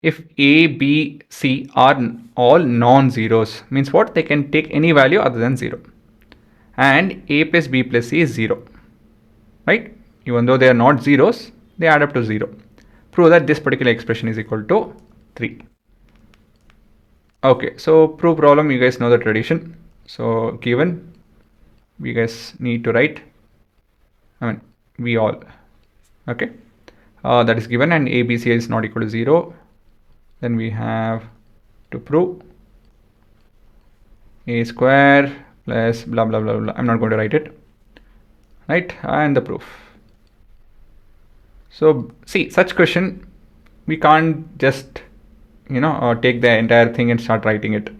If A, B, C are all non-zeros, means what? They can take any value other than 0. And A plus B plus C is 0. Right? Even though they are not zeros, they add up to 0. Prove that this particular expression is equal to 3. Okay, so proof problem, you guys know the tradition. So given, we guys need to write, we all, okay, that is given, and ABC is not equal to 0. Then we have to prove a square plus blah blah blah blah. I'm not going to write it, right? And the proof. So see, such question we can't just take the entire thing and start writing it.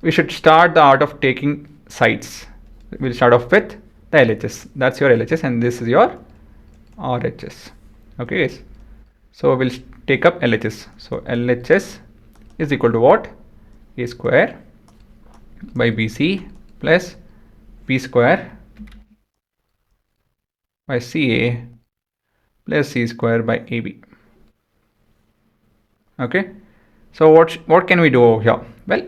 We should start the art of taking sides. We'll start off with the LHS. That's your LHS and this is your RHS. Okay guys, so we'll take up LHS. So LHS is equal to what? A square by BC plus B square by CA plus C square by AB. Okay, so what can we do over here? Well,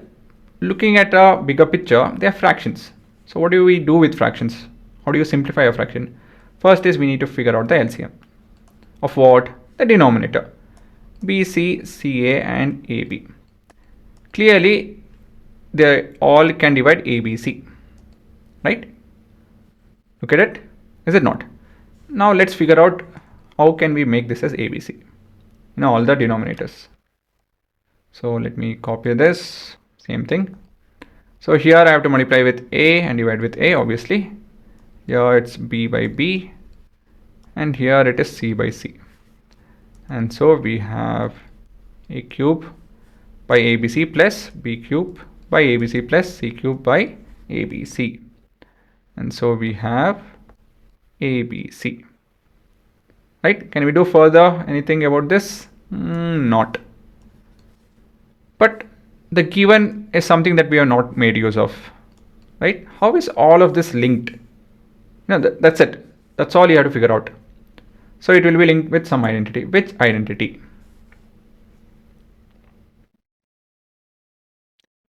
looking at a bigger picture, they are fractions. So what do we do with fractions? How do you simplify a fraction? First is we need to figure out the LCM of what? The denominator, BC, CA and AB. Clearly they all can divide ABC, right? Look at it, is it not? Now let's figure out how can we make this as ABC, all the denominators. So let me copy this, same thing. So here I have to multiply with A and divide with A, obviously. Here it's B by B and here it is C by C. And so we have A cube by ABC plus B cube by ABC plus C cube by ABC. And so we have ABC. Right? Can we do further anything about this? Not. But the given is something that we have not made use of. Right? How is all of this linked? No, that's it. That's all you have to figure out. So it will be linked with some identity. Which identity?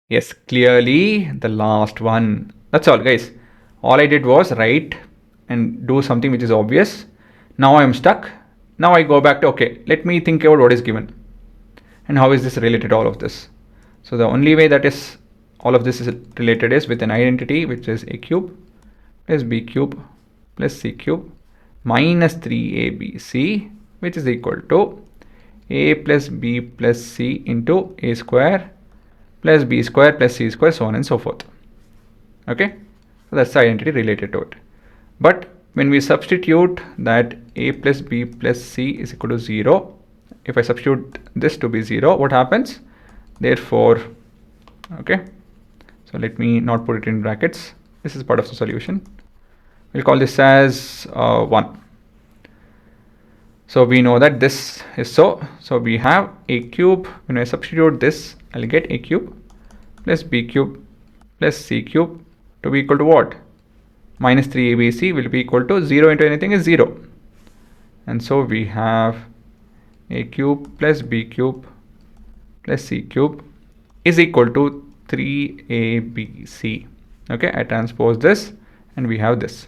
Yes, clearly the last one. That's all, guys. All I did was write and do something which is obvious. Now I am stuck. Now I go back to, okay, let me think about what is given and how is this related to all of this. So the only way that is all of this is related is with an identity which is A cube plus B cube plus C cube minus 3ABC, which is equal to A plus B plus C into A square plus B square plus C square, so on and so forth. Okay, so that's the identity related to it. But when we substitute that A plus B plus C is equal to 0, if I substitute this to be 0, what happens? Therefore, okay, so let me not put it in brackets. This is part of the solution. We'll call this as 1. So we know that this is so. So we have A cube. When I substitute this, I'll get A cube plus B cube plus C cube to be equal to what? Minus 3ABC will be equal to 0 into anything is 0. And so we have A cube plus B cube plus C cube is equal to 3ABC. Okay, I transpose this and we have this.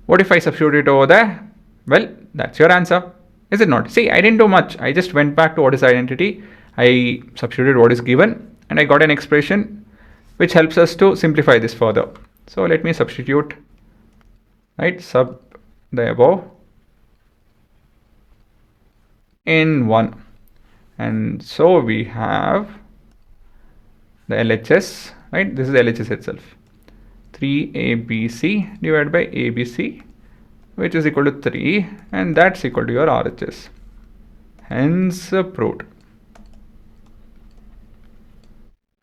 What if I substitute it over there? Well, that's your answer, is it not? See, I didn't do much. I just went back to what is identity. I substituted what is given and I got an expression which helps us to simplify this further. So let me substitute, right, sub the above in 1. And so we have the LHS, right? This is LHS itself. 3ABC divided by ABC, which is equal to 3, and that's equal to your RHS. Hence proved.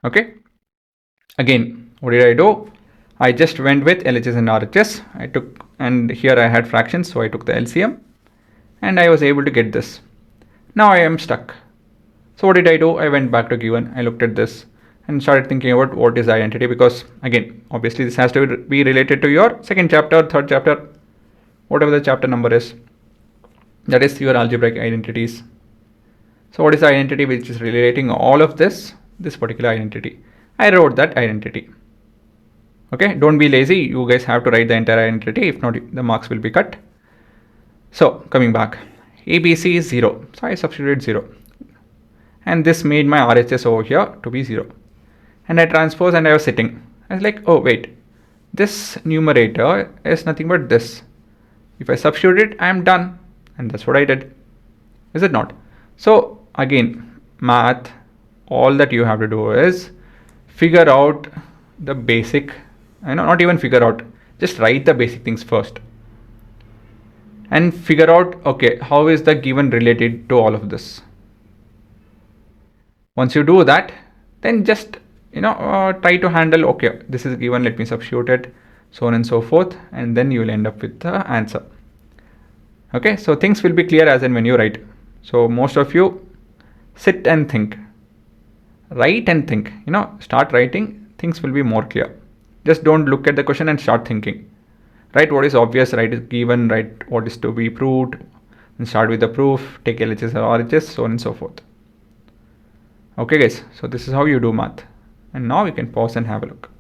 Okay. Again, what did I do? I just went with LHS and RHS. I took, and here I had fractions, so I took the LCM, and I was able to get this. Now I am stuck. So what did I do? I went back to given. I looked at this and started thinking about what is identity, because again, obviously this has to be related to your second chapter, third chapter, whatever the chapter number is. That is your algebraic identities. So what is the identity which is relating all of this particular identity? I wrote that identity. Okay, don't be lazy, you guys have to write the entire identity, if not the marks will be cut. So coming back, ABC is 0, so I substituted 0, and this made my RHS over here to be 0, and I transpose and I was sitting. I was like, oh wait, this numerator is nothing but this. If I substitute it, I am done, and that's what I did. Is it not? So again, math, all that you have to do is figure out the basic, not even figure out, just write the basic things first and figure out, okay, how is the given related to all of this. Once you do that, then just try to handle, okay, this is given, let me substitute it, so on and so forth, and then you will end up with the answer. Okay, so things will be clear as and when you write. So most of you sit and think, write and think, start writing, things will be more clear. Just don't look at the question and start thinking. Write what is obvious, write is given, write what is to be proved, and start with the proof, take LHS or RHS, so on and so forth. Okay guys, so this is how you do math. And now you can pause and have a look.